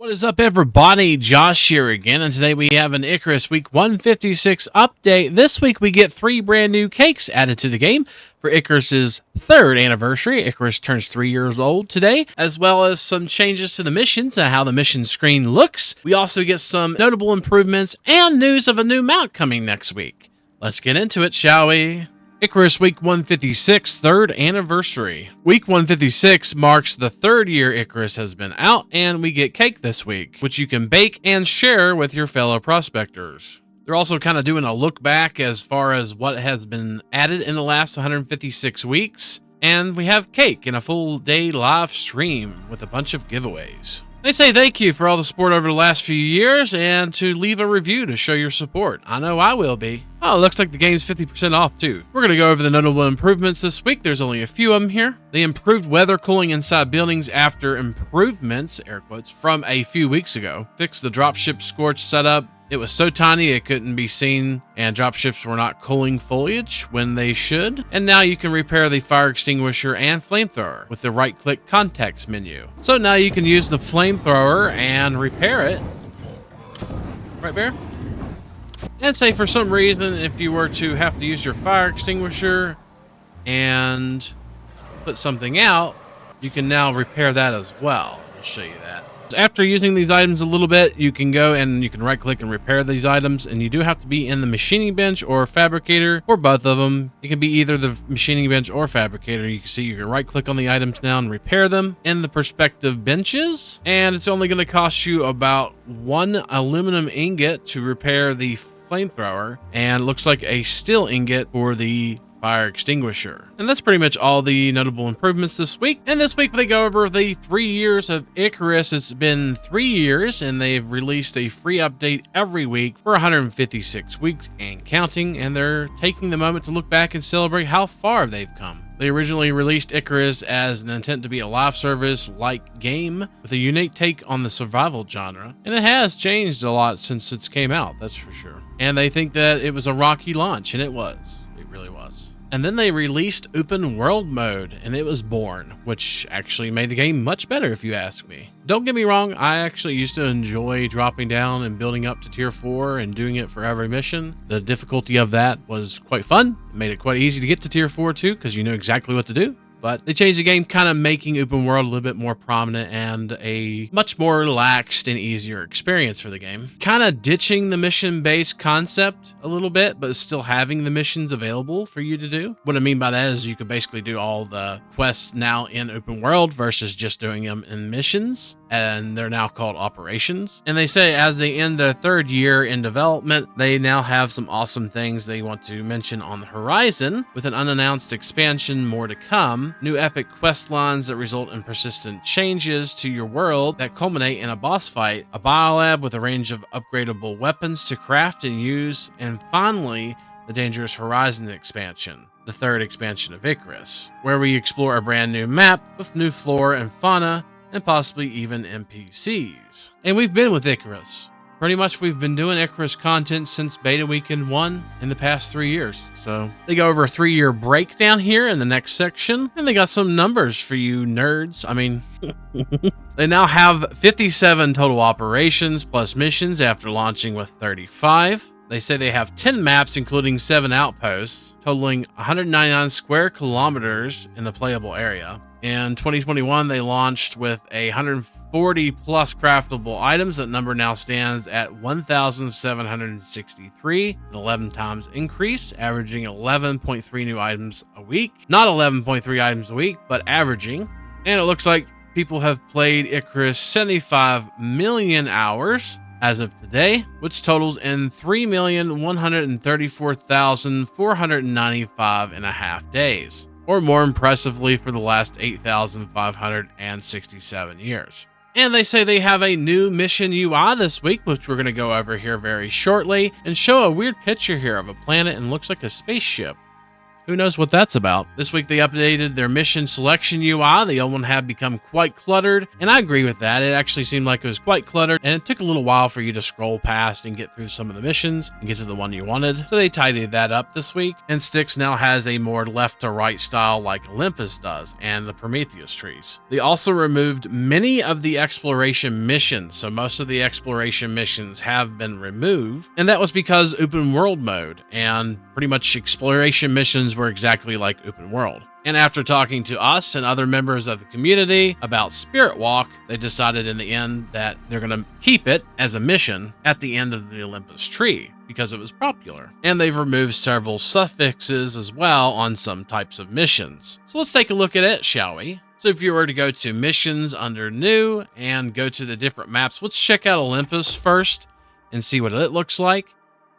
What is up, everybody? Josh here again, and today we have an Icarus Week 156 update. This week we get 3 brand new cakes added to the game for Icarus's 3rd anniversary. Icarus turns 3 years old today, as well as some changes to the missions and how the mission screen looks. We also get some notable improvements and news of a new mount coming next week. Let's get into it, shall we? Icarus Week 156, 3rd anniversary. Week 156 marks the 3rd year Icarus has been out, and we get cake this week, which you can bake and share with your fellow prospectors. They're also kind of doing a look back as far as what has been added in the last 156 weeks, and we have cake in a full day live stream with a bunch of giveaways. They say thank you for all the support over the last few years and to leave a review to show your support. I know I will be. Oh, it looks like the game's 50% off too. We're going to go over the notable improvements this week. There's only a few of them here. They improved weather cooling inside buildings after improvements, air quotes, from a few weeks ago. Fixed the dropship scorch setup. It was so tiny it couldn't be seen, and dropships were not cooling foliage when they should. And now you can repair the fire extinguisher and flamethrower with the right-click context menu. So now you can use the flamethrower and repair it. Right, Bear? And say for some reason, if you were to have to use your fire extinguisher and put something out, you can now repair that as well. I'll show you that. After using these items a little bit, you can go and you can right click and repair these items, and you do have to be in the machining bench or fabricator, or both of them. It can be either the machining bench or fabricator. You can see you can right click on the items now and repair them in the perspective benches, and it's only going to cost you about 1 aluminum ingot to repair the flamethrower, and it looks like a steel ingot for the fire extinguisher. And that's pretty much all the notable improvements this week. And this week they go over the 3 years of Icarus. It's been 3 years, and they've released a free update every week for 156 weeks and counting, and they're taking the moment to look back and celebrate how far they've come. They originally released Icarus as an intent to be a live service-like game with a unique take on the survival genre, and it has changed a lot since it came out, that's for sure. And they think that it was a rocky launch, and it was. It really was. And then they released open world mode, and it was born, which actually made the game much better if you ask me. Don't get me wrong, I actually used to enjoy dropping down and building up to tier 4 and doing it for every mission. The difficulty of that was quite fun. It made it quite easy to get to tier 4 too, because you knew exactly what to do. But they changed the game, kind of making open world a little bit more prominent and a much more relaxed and easier experience for the game. Kind of ditching the mission-based concept a little bit, but still having the missions available for you to do. What I mean by that is you can basically do all the quests now in open world versus just doing them in missions, and they're now called operations. And they say as they end their 3rd year in development, they now have some awesome things they want to mention on the horizon, with an unannounced expansion more to come, new epic quest lines that result in persistent changes to your world that culminate in a boss fight, a biolab with a range of upgradable weapons to craft and use, and finally, the Dangerous Horizon expansion, the 3rd expansion of Icarus, where we explore a brand new map with new flora and fauna, and possibly even NPCs. And we've been with Icarus. Pretty much we've been doing Icarus content since Beta Weekend 1 in the past 3 years. So they go over a 3-year breakdown here in the next section, and they got some numbers for you nerds. I mean, they now have 57 total operations plus missions after launching with 35. They say they have 10 maps, including 7 outposts, totaling 199 square kilometers in the playable area. In 2021, they launched with 140 plus craftable items. That number now stands at 1,763, an 11 times increase, averaging 11.3 new items a week. Not 11.3 items a week, but averaging. And it looks like people have played Icarus 75 million hours as of today, which totals in 3,134,495.5 days. Or more impressively for the last 8,567 years. And they say they have a new mission UI this week, which we're going to go over here very shortly, and show a weird picture here of a planet and looks like a spaceship. Who knows what that's about? This week they updated their mission selection UI. The old one had become quite cluttered, and I agree with that. It actually seemed like it was quite cluttered, and it took a little while for you to scroll past and get through some of the missions and get to the one you wanted. So they tidied that up this week, and Styx now has a more left to right style like Olympus does, and the Prometheus trees. They also removed many of the exploration missions, so most of the exploration missions have been removed, and that was because open world mode, and pretty much exploration missions were exactly like open world. And after talking to us and other members of the community about Spirit Walk, they decided in the end that they're going to keep it as a mission at the end of the Olympus tree because it was popular. And they've removed several suffixes as well on some types of missions. So let's take a look at it, shall we? So if you were to go to missions under new and go to the different maps, let's check out Olympus first and see what it looks like.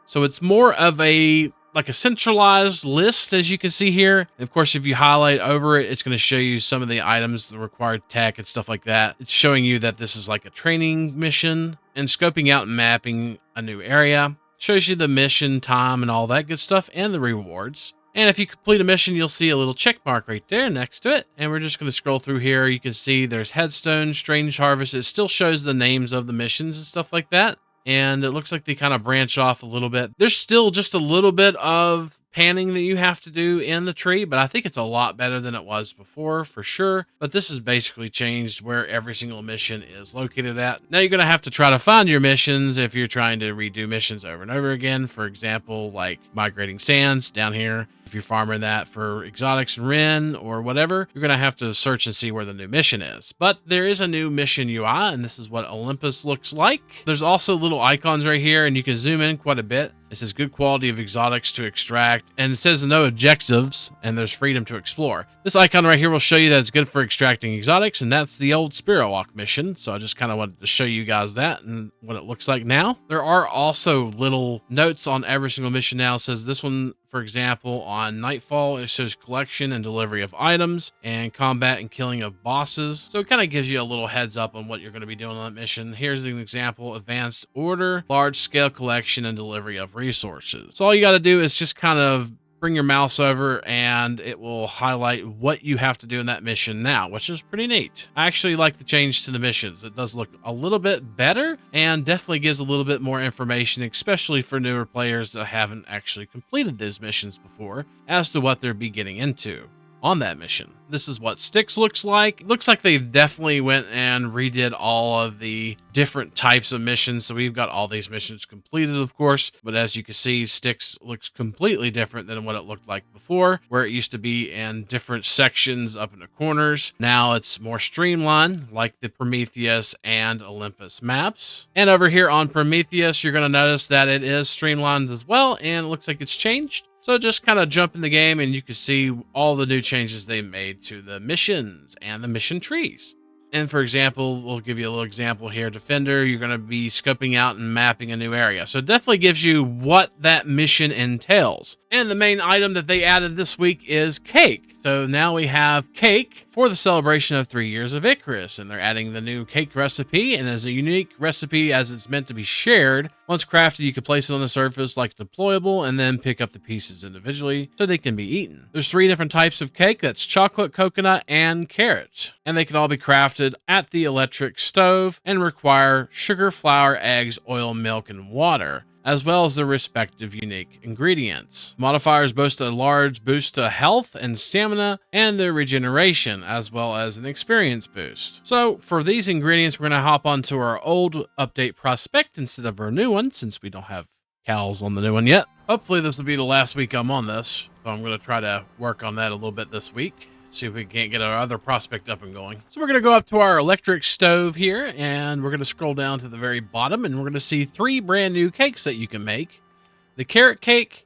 So it's more of a centralized list, as you can see here. And of course, if you highlight over it, it's going to show you some of the items, the required tech and stuff like that. It's showing you that this is like a training mission, and scoping out and mapping a new area. Shows you the mission time and all that good stuff, and the rewards. And if you complete a mission, you'll see a little check mark right there next to it. And we're just going to scroll through here. You can see there's Headstone, Strange Harvest. It still shows the names of the missions and stuff like that. And it looks like they kind of branch off a little bit. There's still just a little bit of panning that you have to do in the tree, but I think it's a lot better than it was before, for sure. But this has basically changed where every single mission is located at. Now you're going to have to try to find your missions if you're trying to redo missions over and over again. For example, like Migrating Sands down here. If you're farming that for exotics and Ren or whatever, you're going to have to search and see where the new mission is. But there is a new mission UI, and this is what Olympus looks like. There's also little icons right here, and you can zoom in quite a bit. It says good quality of exotics to extract, and it says no objectives, and there's freedom to explore. This icon right here will show you that it's good for extracting exotics, and that's the old Spirit Walk mission. So I just kind of wanted to show you guys that and what it looks like now. There are also little notes on every single mission now. It says this one, for example, on Nightfall, it shows collection and delivery of items and combat and killing of bosses. So it kind of gives you a little heads up on what you're going to be doing on that mission. Here's an example: advanced order, large scale collection and delivery of resources. So all you got to do is just kind of bring your mouse over and it will highlight what you have to do in that mission now, which is pretty neat. I actually like the change to the missions. It does look a little bit better and definitely gives a little bit more information, especially for newer players that haven't actually completed these missions before, as to what they're be getting into on that mission. This is what Styx looks like. It looks like they definitely went and redid all of the different types of missions. So we've got all these missions completed, of course. But as you can see, Styx looks completely different than what it looked like before, where it used to be in different sections up in the corners. Now it's more streamlined, like the Prometheus and Olympus maps. And over here on Prometheus, you're going to notice that it is streamlined as well, and it looks like it's changed. So just kind of jump in the game and you can see all the new changes they made to the missions and the mission trees. And for example, we'll give you a little example here. Defender, you're going to be scoping out and mapping a new area. So it definitely gives you what that mission entails. And the main item that they added this week is cake. So now we have cake for the celebration of 3 years of Icarus. And they're adding the new cake recipe. And as a unique recipe as it's meant to be shared, once crafted, you can place it on the surface like deployable and then pick up the pieces individually so they can be eaten. There's 3 different types of cake. That's chocolate, coconut, and carrot. And they can all be crafted at the electric stove and require sugar, flour, eggs, oil, milk, and water, as well as their respective unique ingredients. Modifiers boast a large boost to health and stamina and their regeneration, as well as an experience boost. So for these ingredients, we're going to hop onto our old update prospect instead of our new one, since we don't have cows on the new one yet. Hopefully this will be the last week I'm on this, so I'm going to try to work on that a little bit this week. See if we can't get our other prospect up and going. So we're going to go up to our electric stove here, and we're going to scroll down to the very bottom, and we're going to see 3 brand new cakes that you can make: the carrot cake,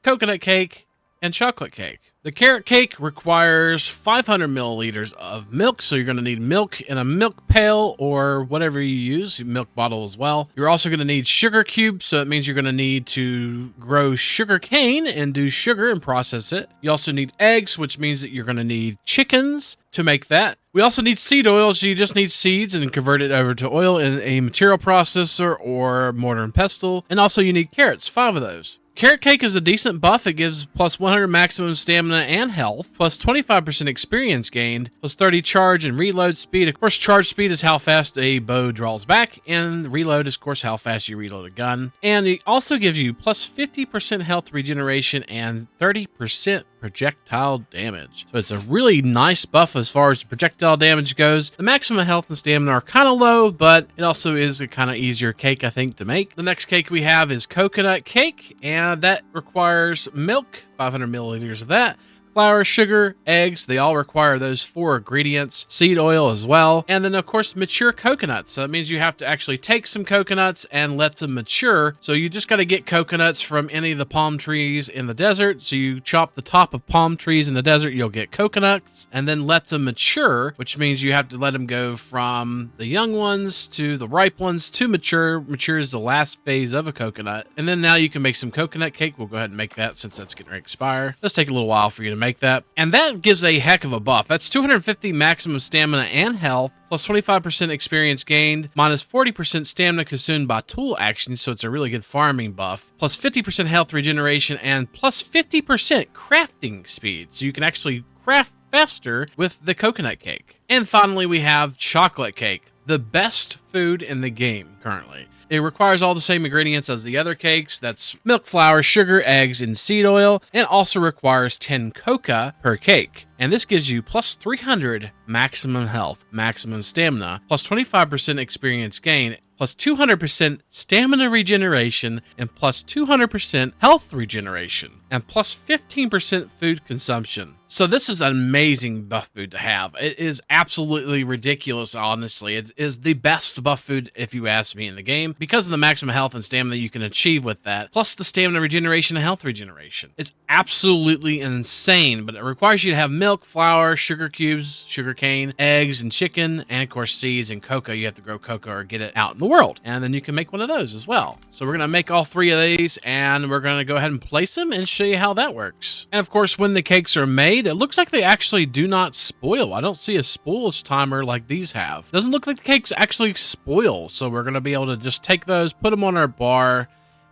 coconut cake, and chocolate cake. The carrot cake requires 500 milliliters of milk, so you're going to need milk in a milk pail or whatever you use, milk bottle as well. You're also going to need sugar cubes, so it means you're going to need to grow sugar cane and do sugar and process it. You also need eggs, which means that you're going to need chickens to make that. We also need seed oil, so you just need seeds and convert it over to oil in a material processor or mortar and pestle. And also you need carrots, 5 of those. Carrot cake is a decent buff. It gives plus 100 maximum stamina and health, plus 25% experience gained, plus 30 charge and reload speed. Of course, charge speed is how fast a bow draws back, and reload is, of course, how fast you reload a gun. And it also gives you plus 50% health regeneration and 30% projectile damage. So it's a really nice buff as far as the projectile damage goes. The maximum health and stamina are kind of low, but it also is a kind of easier cake, I think, to make. The next cake we have is coconut cake, and that requires milk, 500 milliliters of that, flour, sugar, eggs. They all require those 4 ingredients. Seed oil as well. And then, of course, mature coconuts. So that means you have to actually take some coconuts and let them mature. So you just got to get coconuts from any of the palm trees in the desert. So you chop the top of palm trees in the desert, you'll get coconuts, and then let them mature, which means you have to let them go from the young ones to the ripe ones to mature. Mature is the last phase of a coconut. And then now you can make some coconut cake. We'll go ahead and make that since that's getting ready to expire. Let's take a little while for you to make that. And that gives a heck of a buff. That's 250 maximum stamina and health, plus 25% experience gained, minus 40% stamina consumed by tool actions, so it's a really good farming buff, plus 50% health regeneration, and plus 50% crafting speed, so you can actually craft faster with the coconut cake. And finally, we have chocolate cake, the best food in the game currently. It requires all the same ingredients as the other cakes. That's milk, flour, sugar, eggs, and seed oil. And also requires 10 coca per cake. And this gives you plus 300 maximum health, maximum stamina, plus 25% experience gain, plus 200% stamina regeneration, and plus 200% health regeneration, and plus 15% food consumption. So this is an amazing buff food to have. It is absolutely ridiculous, honestly. It is the best buff food, if you ask me, in the game, because of the maximum health and stamina you can achieve with that, plus the stamina regeneration and health regeneration. It's absolutely insane, but it requires you to have milk, flour, sugar cubes, sugar cane, eggs, and chicken, and of course seeds and cocoa. You have to grow cocoa or get it out in the world, and then you can make one of those as well. So we're going to make all 3 of these, and we're going to go ahead and place them and show you how that works. And of course, when the cakes are made, it looks like they actually do not spoil. I don't see a spoilage timer like these have. Doesn't look like the cakes actually spoil, so we're going to be able to just take those, put them on our bar,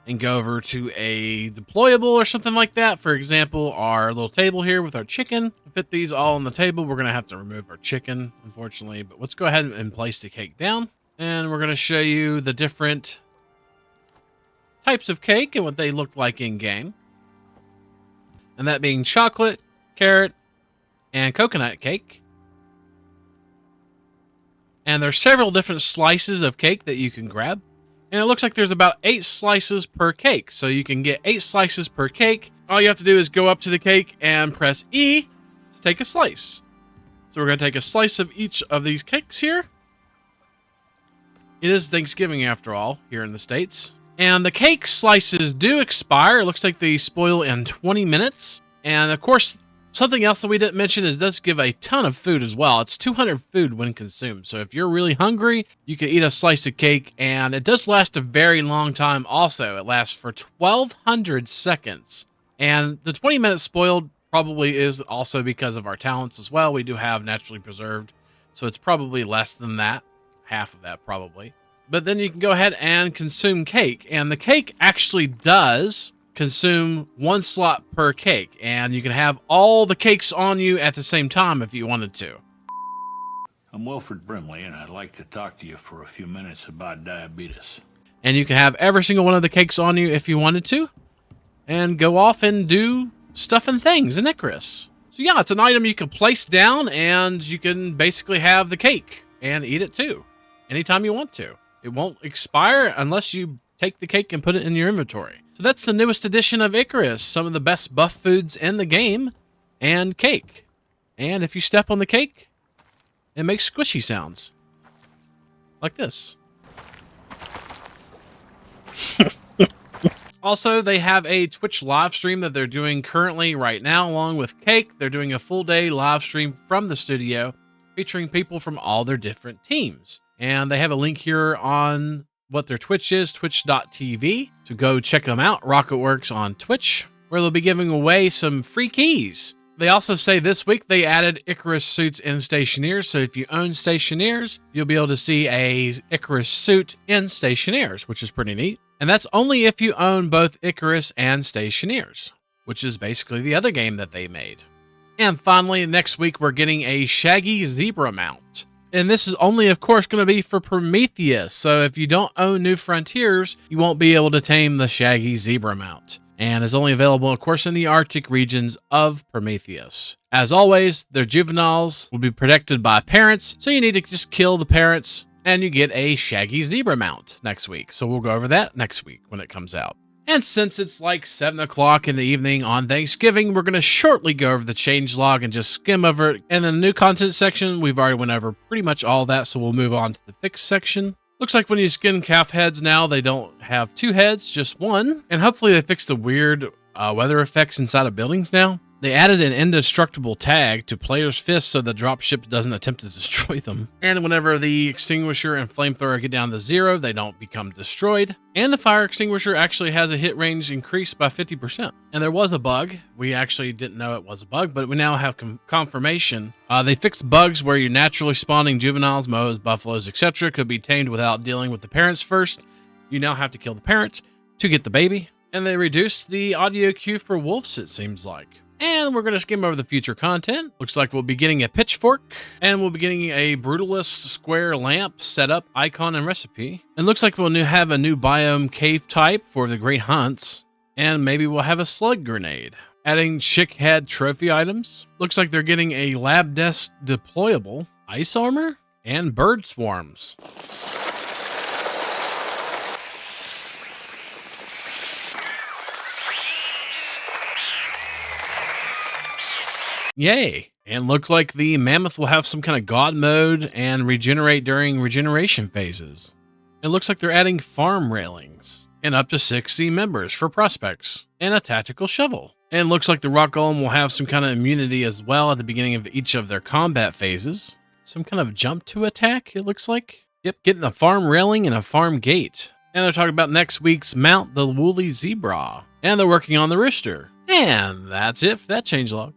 and go over to a deployable or something like that. For example, our little table here with our chicken. To fit these all on the table, we're going to have to remove our chicken, unfortunately. But let's go ahead and place the cake down. And we're going to show you the different types of cake and what they look like in game. And that being chocolate, carrot, and coconut cake. And there's several different slices of cake that you can grab. And it looks like there's about 8 slices per cake. So you can get 8 slices per cake. All you have to do is go up to the cake and press E to take a slice. So we're going to take a slice of each of these cakes here. It is Thanksgiving after all, here in the States. And the cake slices do expire. It looks like they spoil in 20 minutes. And of course, something else that we didn't mention is it does give a ton of food as well. It's 200 food when consumed. So if you're really hungry, you can eat a slice of cake. And it does last a very long time also. It lasts for 1,200 seconds. And the 20 minutes spoiled probably is also because of our talents as well. We do have naturally preserved. So it's probably less than that. Half of that probably. But then you can go ahead and consume cake. And the cake actually does consume 1 slot per cake, and you can have all the cakes on you at the same time if you wanted to. I'm Wilfred Brimley, and I'd like to talk to you for a few minutes about diabetes. And you can have every single one of the cakes on you if you wanted to, and go off and do stuff and things in Icarus. So yeah, it's an item you can place down, and you can basically have the cake and eat it too, anytime you want to. It won't expire unless you take the cake and put it in your inventory. So that's the newest edition of Icarus. Some of the best buff foods in the game, and cake. And if you step on the cake, it makes squishy sounds. Like this. Also, they have a Twitch live stream that they're doing currently right now, along with cake. They're doing a full day live stream from the studio, featuring people from all their different teams. And they have a link here on what their Twitch is, twitch.tv. So go check them out, Rocketworks on Twitch, where they'll be giving away some free keys. They also say this week they added Icarus suits in Stationeers. So if you own Stationeers, you'll be able to see a Icarus suit in Stationeers, which is pretty neat. And that's only if you own both Icarus and Stationeers, which is basically the other game that they made. And finally, next week we're getting a Shaggy Zebra mount. And this is only, of course, going to be for Prometheus. So if you don't own New Frontiers, you won't be able to tame the Shaggy Zebra mount. And is only available, of course, in the Arctic regions of Prometheus. As always, their juveniles will be protected by parents, so you need to just kill the parents, and you get a Shaggy Zebra mount next week. So we'll go over that next week when it comes out. And since it's like 7 o'clock in the evening on Thanksgiving, we're going to shortly go over the changelog and just skim over it. And in the new content section, we've already went over pretty much all that, so we'll move on to the fix section. Looks like when you skin calf heads now, they don't have 2 heads, just 1. And hopefully they fixed the weird weather effects inside of buildings now. They added an indestructible tag to players' fists so the dropship doesn't attempt to destroy them. And whenever the extinguisher and flamethrower get down to 0, they don't become destroyed. And the fire extinguisher actually has a hit range increased by 50%. And there was a bug. We actually didn't know it was a bug, but we now have confirmation. They fixed bugs where your naturally spawning juveniles, moas, buffaloes, etc. could be tamed without dealing with the parents first. You now have to kill the parents to get the baby. And they reduced the audio cue for wolves, it seems like. And we're going to skim over the future content. Looks like we'll be getting a pitchfork, and we'll be getting a brutalist square lamp setup, icon, and recipe. And looks like we'll have a new biome cave type for the great hunts, and maybe we'll have a slug grenade. Adding chick head trophy items. Looks like they're getting a lab desk deployable, ice armor, and bird swarms. Yay! And looks like the mammoth will have some kind of god mode and regenerate during regeneration phases. It looks like they're adding farm railings and up to 60 members for prospects and a tactical shovel. And looks like the rock golem will have some kind of immunity as well at the beginning of each of their combat phases. Some kind of jump to attack, it looks like. Yep, getting a farm railing and a farm gate. And they're talking about next week's mount, the woolly zebra. And they're working on the rooster. And that's it for that changelog.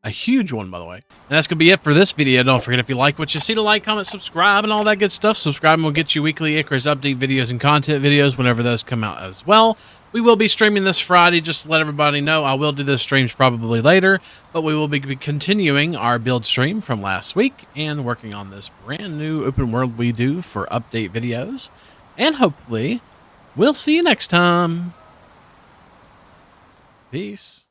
A huge one, by the way. And that's going to be it for this video. Don't forget, if you like what you see, to like, comment, subscribe, and all that good stuff. Subscribing will get you weekly Icarus update videos and content videos whenever those come out as well. We will be streaming this Friday, just to let everybody know. I will do those streams probably later, but we will be continuing our build stream from last week and working on this brand new open world we do for update videos. And hopefully, we'll see you next time. Peace.